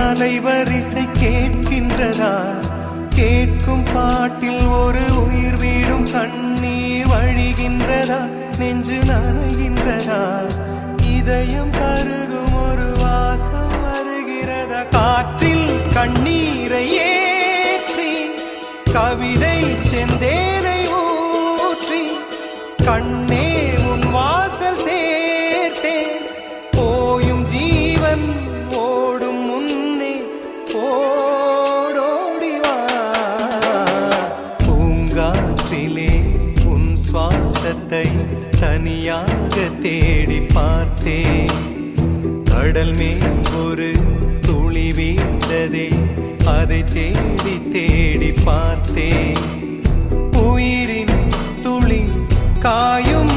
அலைவரிசை கேட்கின்றதா? கேட்கும் பாட்டில் ஒரு உயிர் வீடும் கண்ணீர் வழிகின்றதா? நெஞ்சு நனைகின்றதா? இதயம் கருகும் ஒரு வாசம் வருகிறதா? காற்றில் கண்ணீரை ஏற்றி கவிதை செந்தேனை ஊற்றி கண்ணே உன் வாசல் சேர்த்தேன். போயும் ஜீவன் ஓடும் முன்னே ஓடோடிவா. பூங்காற்றிலே உன் சுவாசத்தை தனியாக தேடி பார்த்தேன். கடல் மேல் ஒரு துளி வீழ்ந்ததே, அதை தேடி தேடி பார்த்தேன். உயிரின் துளி காயும்